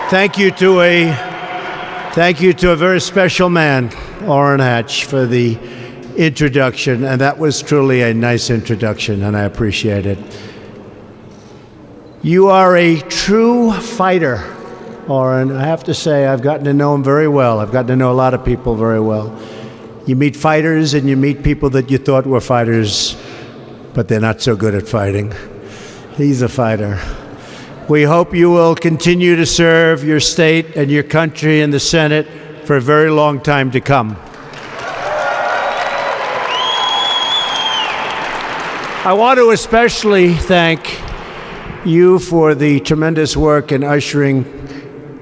Thank you to a very special man, Orrin Hatch, for the introduction, and that was truly a nice introduction, and I appreciate it. You are a true fighter, Orrin. I have to say, I've gotten to know him very well. I've gotten to know a lot of people very well. You meet fighters and you meet people that you thought were fighters, but they're not so good at fighting. He's a fighter. We hope you will continue to serve your state and your country in the Senate for a very long time to come. I want to especially thank you for the tremendous work in ushering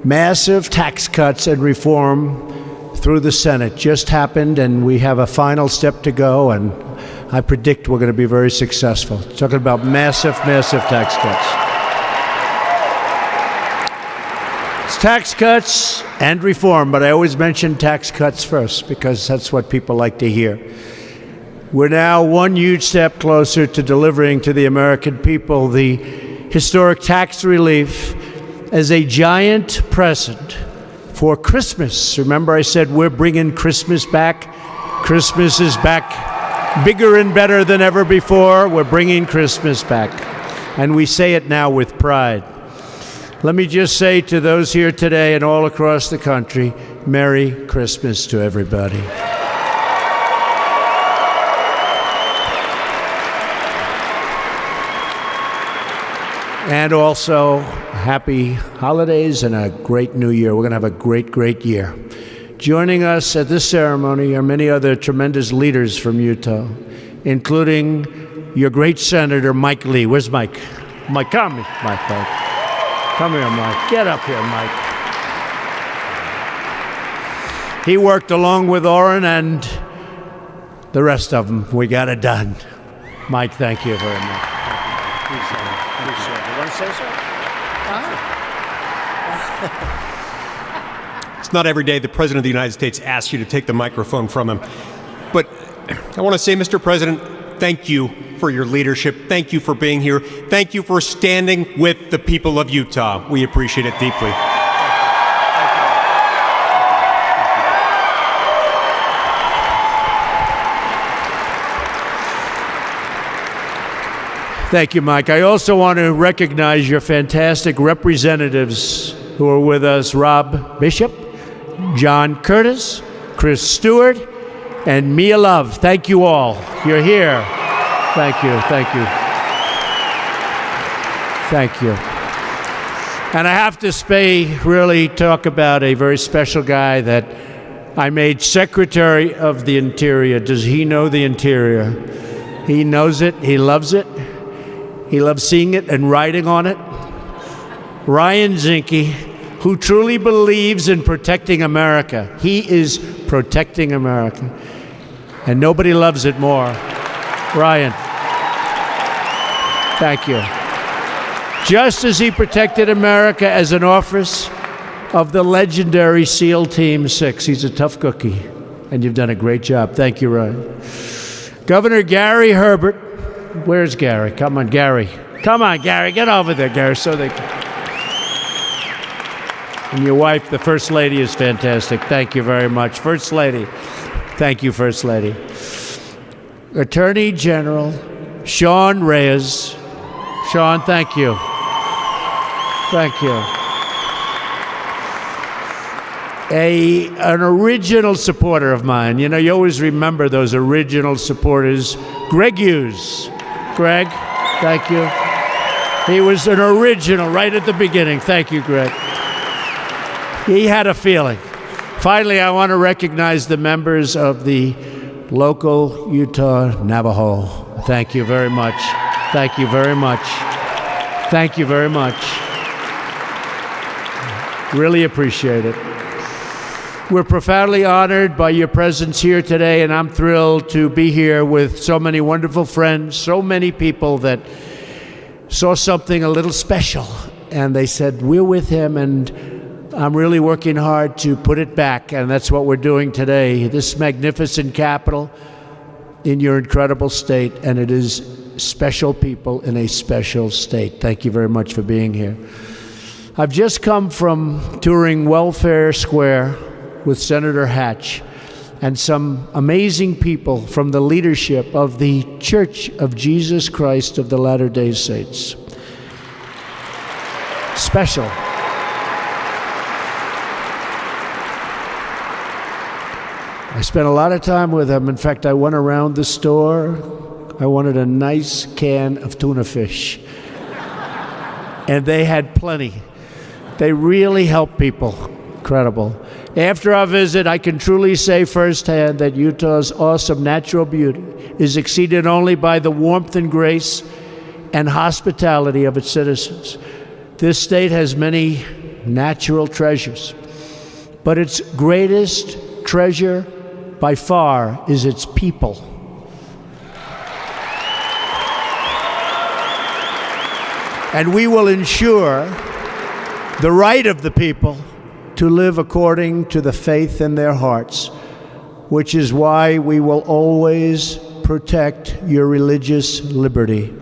massive tax cuts and reform through the Senate. Just happened, and we have a final step to go, and I predict we're going to be very successful. Talking about massive, massive tax cuts. It's tax cuts and reform, but I always mention tax cuts first because that's what people like to hear. We're now one huge step closer to delivering to the American people the historic tax relief as a giant present for Christmas. Remember I said we're bringing Christmas back? Christmas is back bigger and better than ever before. We're bringing Christmas back. And we say it now with pride. Let me just say to those here today and all across the country, Merry Christmas to everybody. And also, happy holidays and a great new year. We're going to have a great, great year. Joining us at this ceremony are many other tremendous leaders from Utah, including your great Senator, Mike Lee. Where's Mike? Mike, come here, Mike. Come here, Mike. Get up here, Mike. He worked along with Orrin and the rest of them. We got it done. Mike, thank you very much. You want to say so? It's not every day the President of the United States asks you to take the microphone from him. But I want to say, Mr. President, thank you for your leadership. Thank you for being here. Thank you for standing with the people of Utah. We appreciate it deeply. Thank you, Mike. I also want to recognize your fantastic representatives who are with us, Rob Bishop, John Curtis, Chris Stewart, and Mia Love. Thank you all. You're here. Thank you, thank you. Thank you. And I have to really talk about a very special guy that I made Secretary of the Interior. Does he know the Interior? He knows it. He loves it. He loves seeing it and writing on it. Ryan Zinke, who truly believes in protecting America. He is protecting America. And nobody loves it more. Ryan, thank you. Just as he protected America as an officer of the legendary SEAL Team 6. He's a tough cookie, and you've done a great job. Thank you, Ryan. Governor Gary Herbert. Where's Gary? Come on, Gary. Come on, Gary. Get over there, Gary, so they can. And your wife, the First Lady, is fantastic. Thank you very much. First Lady. Thank you, First Lady. Attorney General Sean Reyes. Sean, thank you. Thank you. An original supporter of mine. You know, you always remember those original supporters. Greg Hughes. Greg, thank you. He was an original right at the beginning. Thank you, Greg. He had a feeling. Finally, I want to recognize the members of the local Utah Navajo. Thank you very much. Thank you very much. Thank you very much. Really appreciate it. We're profoundly honored by your presence here today, and I'm thrilled to be here with so many wonderful friends, so many people that saw something a little special, and they said, we're with him, and I'm really working hard to put it back, and that's what we're doing today. This magnificent capital in your incredible state, and it is special people in a special state. Thank you very much for being here. I've just come from touring Welfare Square with Senator Hatch and some amazing people from the leadership of the Church of Jesus Christ of the Latter-day Saints. Special. I spent a lot of time with them. In fact, I went around the store. I wanted a nice can of tuna fish. And they had plenty. They really help people. Incredible. After our visit, I can truly say firsthand that Utah's awesome natural beauty is exceeded only by the warmth and grace and hospitality of its citizens. This state has many natural treasures, but its greatest treasure by far is its people. And we will ensure the right of the people to live according to the faith in their hearts, which is why we will always protect your religious liberty.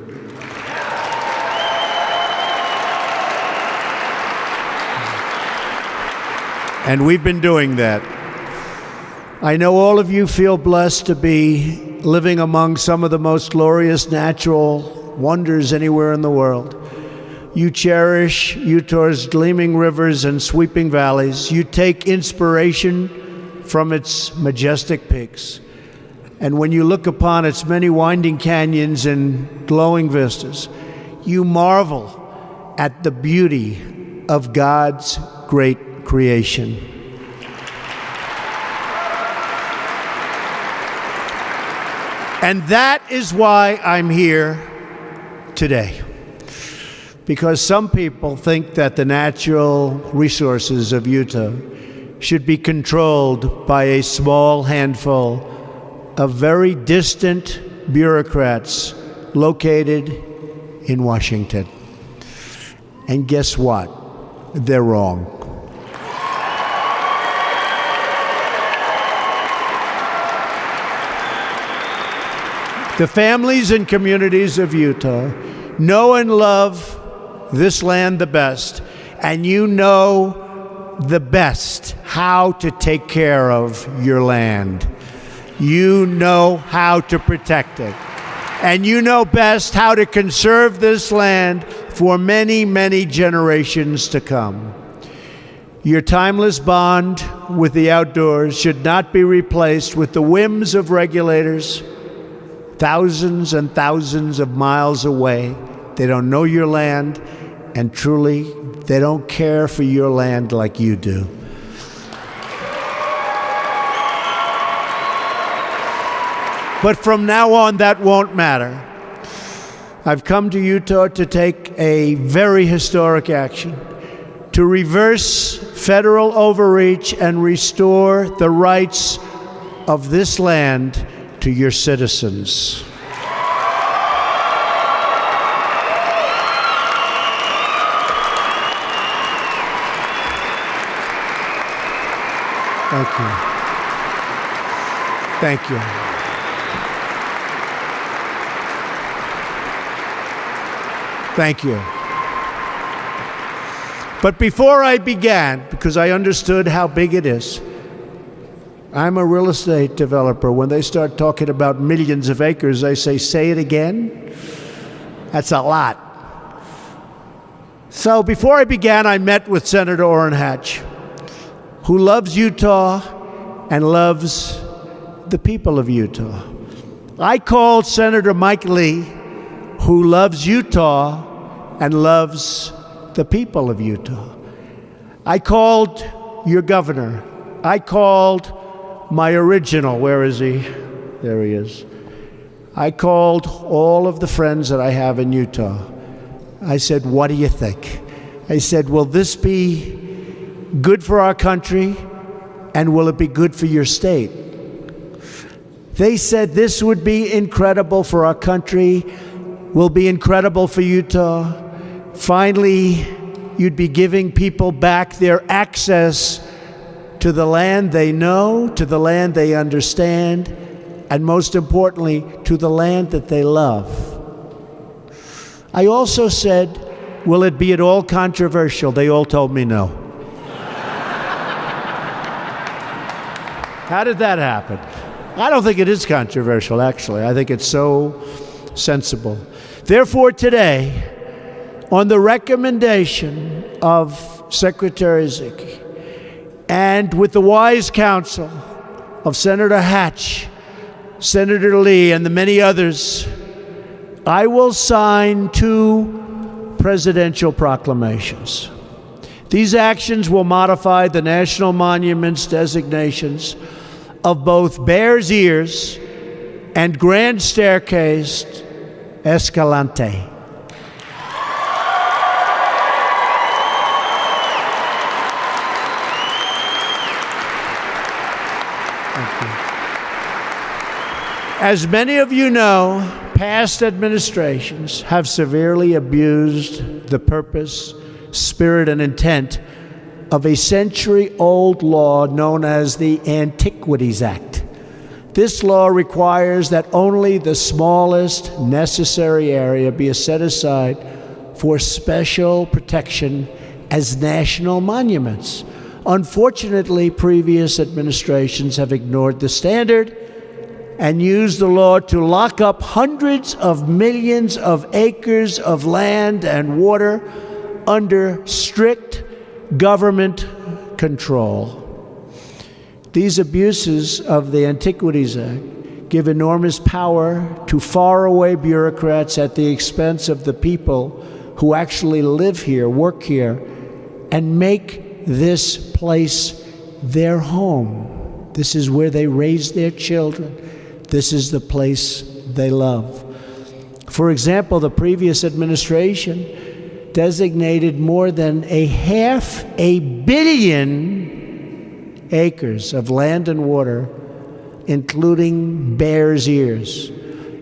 And we've been doing that. I know all of you feel blessed to be living among some of the most glorious natural wonders anywhere in the world. You cherish Utah's gleaming rivers and sweeping valleys. You take inspiration from its majestic peaks. And when you look upon its many winding canyons and glowing vistas, you marvel at the beauty of God's great creation. And that is why I'm here today. Because some people think that the natural resources of Utah should be controlled by a small handful of very distant bureaucrats located in Washington. And guess what? They're wrong. The families and communities of Utah know and love this land the best, and you know the best how to take care of your land. You know how to protect it. And you know best how to conserve this land for many, many generations to come. Your timeless bond with the outdoors should not be replaced with the whims of regulators thousands and thousands of miles away. They don't know your land, and truly, they don't care for your land like you do. But from now on, that won't matter. I've come to Utah to take a very historic action, to reverse federal overreach and restore the rights of this land to your citizens. Thank you. Thank you. Thank you. But before I began, because I understood how big it is, I'm a real estate developer. When they start talking about millions of acres, I say it again? That's a lot. So before I began, I met with Senator Orrin Hatch, who loves Utah and loves the people of Utah. I called Senator Mike Lee, who loves Utah and loves the people of Utah. I called your governor. I called my original, where is he? There he is. I called all of the friends that I have in Utah. I said, what do you think? I said, will this be good for our country, and will it be good for your state? They said this would be incredible for our country, will be incredible for Utah. Finally, you'd be giving people back their access to the land they know, to the land they understand, and most importantly, to the land that they love. I also said will it be at all controversial? They all told me no. How did that happen? I don't think it is controversial, actually. I think it's so sensible. Therefore, today, on the recommendation of Secretary Zicke, and with the wise counsel of Senator Hatch, Senator Lee, and the many others, I will sign 2 presidential proclamations. These actions will modify the national monuments designations of both Bears Ears and Grand Staircase Escalante. As many of you know, past administrations have severely abused the purpose, spirit, and intent of a century-old law known as the Antiquities Act. This law requires that only the smallest necessary area be set aside for special protection as national monuments. Unfortunately, previous administrations have ignored the standard and used the law to lock up hundreds of millions of acres of land and water under strict government control. These abuses of the Antiquities Act give enormous power to faraway bureaucrats at the expense of the people who actually live here, work here, and make this place their home. This is where they raise their children. This is the place they love. For example, the previous administration designated more than 500 million acres of land and water, including Bears Ears.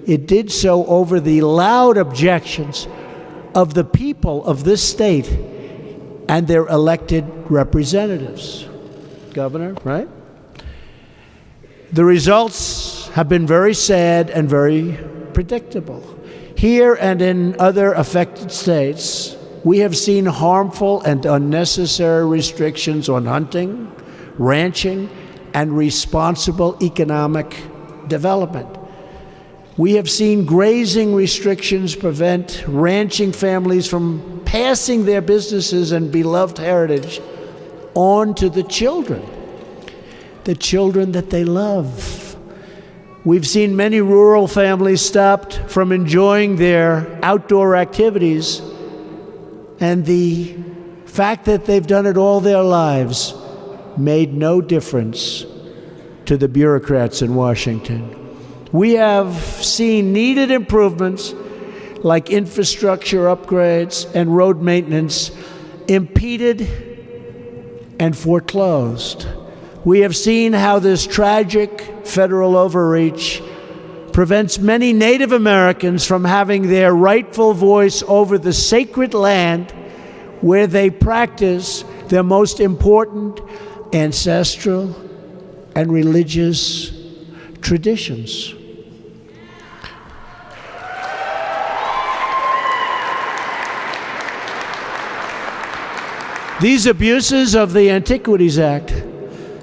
It did so over the loud objections of the people of this state and their elected representatives. Governor, right? The results have been very sad and very predictable. Here and in other affected states, we have seen harmful and unnecessary restrictions on hunting, ranching, and responsible economic development. We have seen grazing restrictions prevent ranching families from passing their businesses and beloved heritage on to the children that they love. We've seen many rural families stopped from enjoying their outdoor activities, and the fact that they've done it all their lives made no difference to the bureaucrats in Washington. We have seen needed improvements like infrastructure upgrades and road maintenance impeded and foreclosed. We have seen how this tragic federal overreach prevents many Native Americans from having their rightful voice over the sacred land where they practice their most important ancestral and religious traditions. These abuses of the Antiquities Act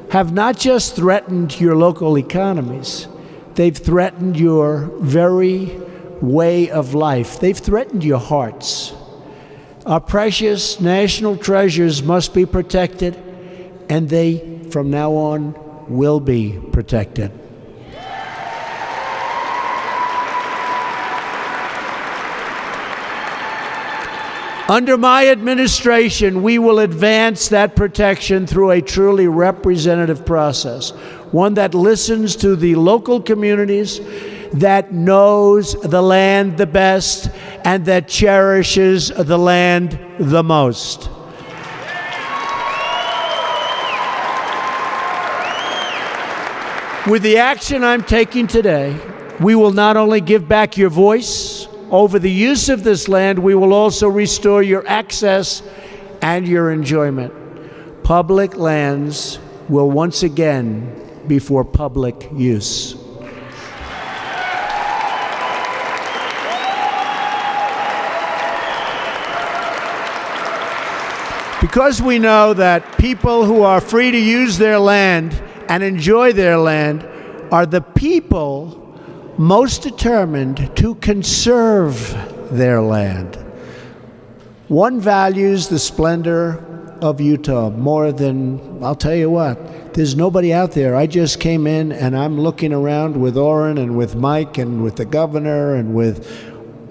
have not just threatened your local economies, they've threatened your very way of life. They've threatened your hearts. Our precious national treasures must be protected, and they, from now on, will be protected. Under my administration, we will advance that protection through a truly representative process, one that listens to the local communities, that knows the land the best, and that cherishes the land the most. With the action I'm taking today, we will not only give back your voice over the use of this land, we will also restore your access and your enjoyment. Public lands will once again be for public use. Because we know that people who are free to use their land and enjoy their land are the people most determined to conserve their land. One values the splendor of Utah more than, I'll tell you what, there's nobody out there. I just came in and I'm looking around with Orrin and with Mike and with the governor and with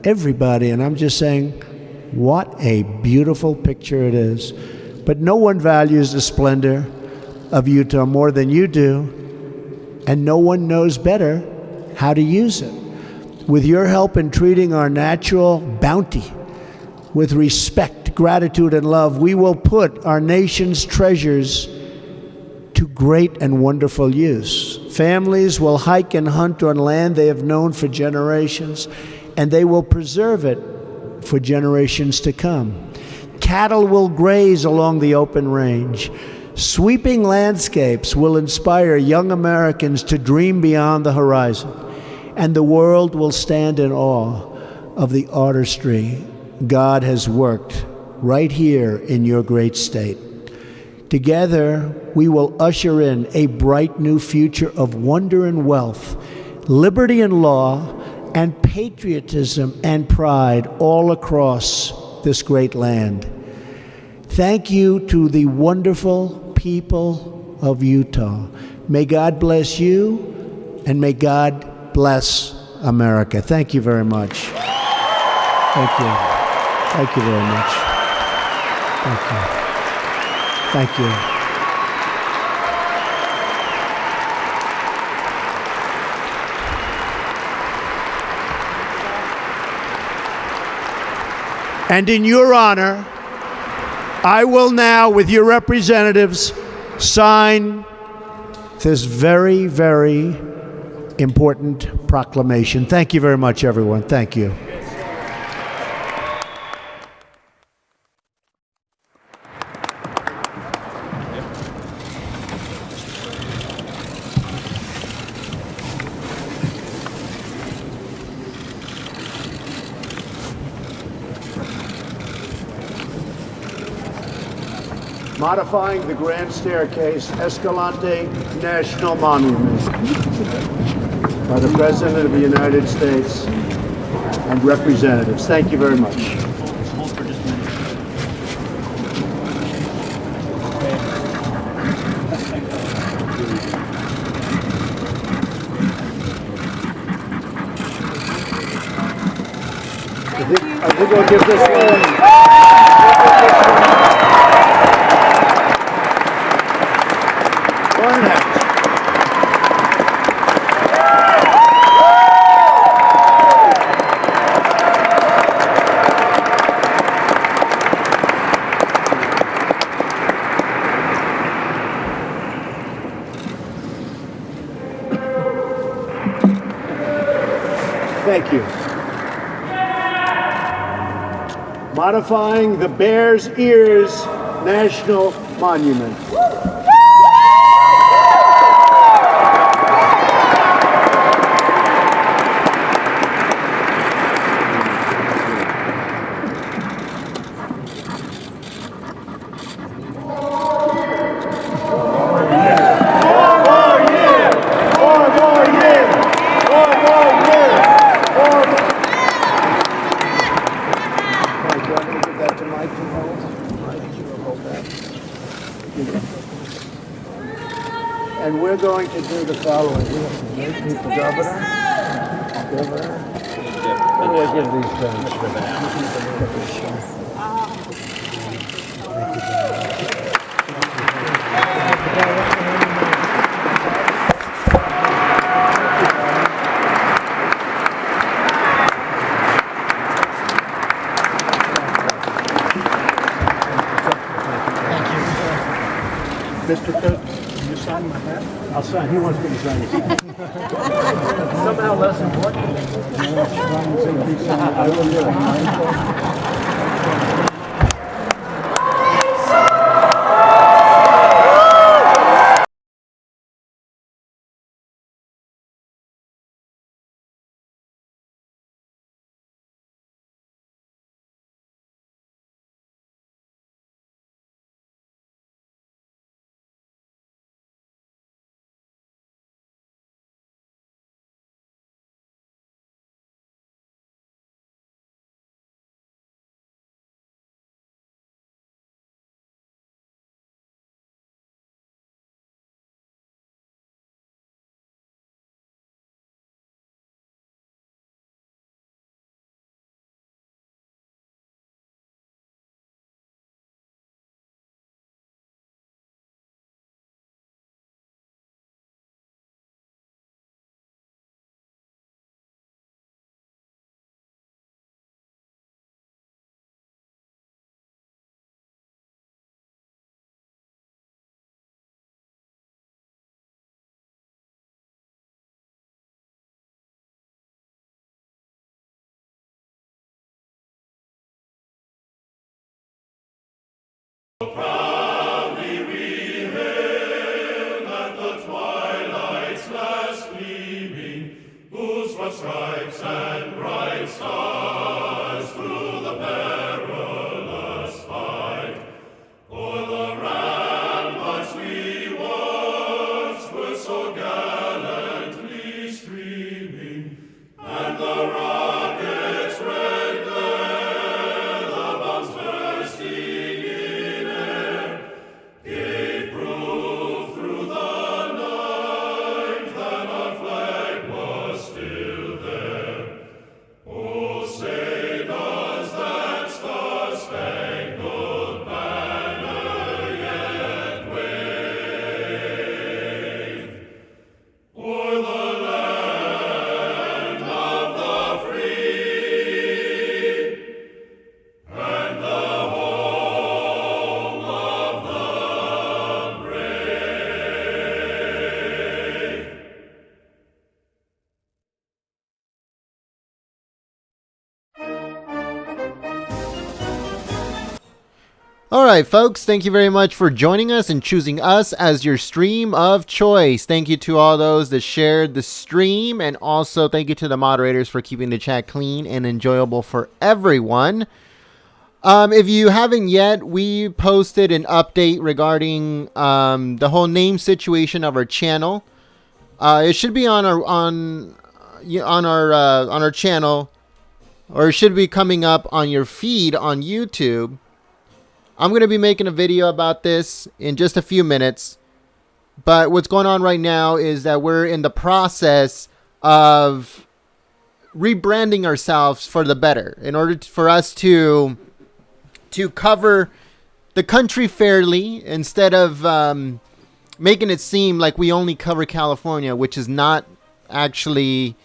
everybody, and I'm just saying, what a beautiful picture it is. But no one values the splendor of Utah more than you do, and no one knows better how to use it. With your help in treating our natural bounty with respect, gratitude, and love, we will put our nation's treasures to great and wonderful use. Families will hike and hunt on land they have known for generations, and they will preserve it for generations to come. Cattle will graze along the open range. Sweeping landscapes will inspire young Americans to dream beyond the horizon, and the world will stand in awe of the artistry God has worked right here in your great state. Together, we will usher in a bright new future of wonder and wealth, liberty and law, and patriotism and pride all across this great land. Thank you to the wonderful people of Utah. May God bless you, and may God bless America. Thank you very much. Thank you. Thank you very much. Thank you. Thank you. And in your honor, I will now, with your representatives, sign this very, very important proclamation. Thank you very much, everyone. Thank you. Modifying the Grand Staircase Escalante National Monument by the President of the United States and representatives. Thank you very much. I think I'll give this one. Thank you. Modifying the Bears Ears National Monument. And we're going to do the following. We have some great people, Governor. How do I give these things? Mr. Cook, can you sign my hat? I'll sign. He wants me to sign his hat. Somehow less important. I will do it. Proudly we hail at the twilight's last gleaming, whose broad stripes and bright stars through the perilous fight o'er the ramparts we watched were so gallantly streaming, and the rockets' red glare, the bombs bursting in air, gave proof through the night that our flag was still there. Oh, say does that star-spangled banner yet wave o'er the land of the free and the home of the brave? All right, folks, thank you very much for joining us and choosing us as your stream of choice. Thank you to all those that shared the stream, and also thank you to the moderators for keeping the chat clean and enjoyable for everyone. If you haven't yet, we posted an update regarding the whole name situation of our channel. It should be on our channel, or it should be coming up on your feed on YouTube. I'm going to be making a video about this in just a few minutes. But what's going on right now is that we're in the process of rebranding ourselves for the better, in order for us to cover the country fairly, instead of making it seem like we only cover California, which is not actually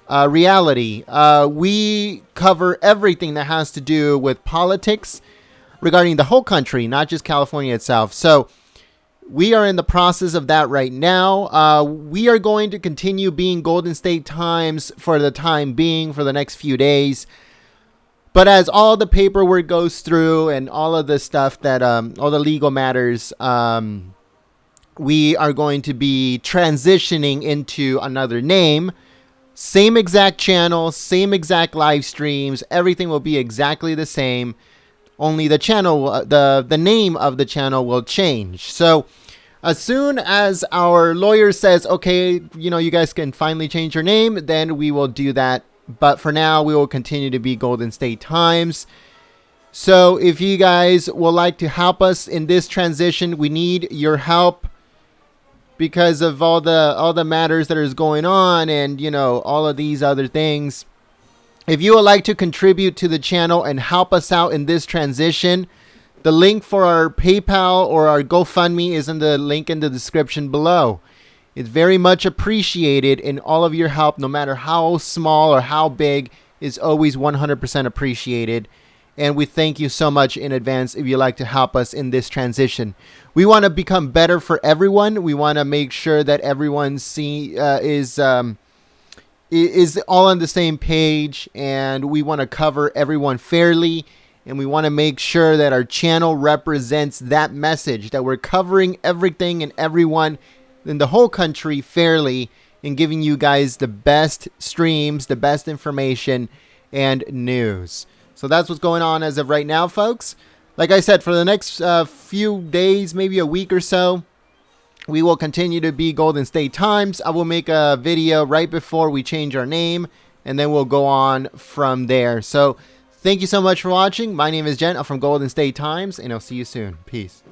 reality. We cover everything that has to do with politics regarding the whole country, not just California itself. So we are in the process of that right now. We are going to continue being Golden State Times for the time being, for the next few days. But as all the paperwork goes through and all of the stuff that, all the legal matters, we are going to be transitioning into another name. Same exact channel, same exact live streams. Everything will be exactly the same. Only the channel, the name of the channel will change. So as soon as our lawyer says, okay, you guys can finally change your name, then we will do that. But for now, we will continue to be Golden State Times. So if you guys would like to help us in this transition, we need your help because of all the matters that is going on, and all of these other things. If you would like to contribute to the channel and help us out in this transition, the link for our PayPal or our GoFundMe is in the link in the description below. It's very much appreciated, and all of your help, no matter how small or how big, is always 100% appreciated. And we thank you so much in advance if you'd like to help us in this transition. We want to become better for everyone. We want to make sure that everyone is all on the same page, and we want to cover everyone fairly, and we want to make sure that our channel represents that message, that we're covering everything and everyone in the whole country fairly, and giving you guys the best streams, the best information and news. So that's what's going on as of right now, folks. Like I said, for the next few days, maybe a week or so, we will continue to be Golden State Times. I will make a video right before we change our name, and then we'll go on from there. So thank you so much for watching. My name is Jen. I'm from Golden State Times, and I'll see you soon. Peace.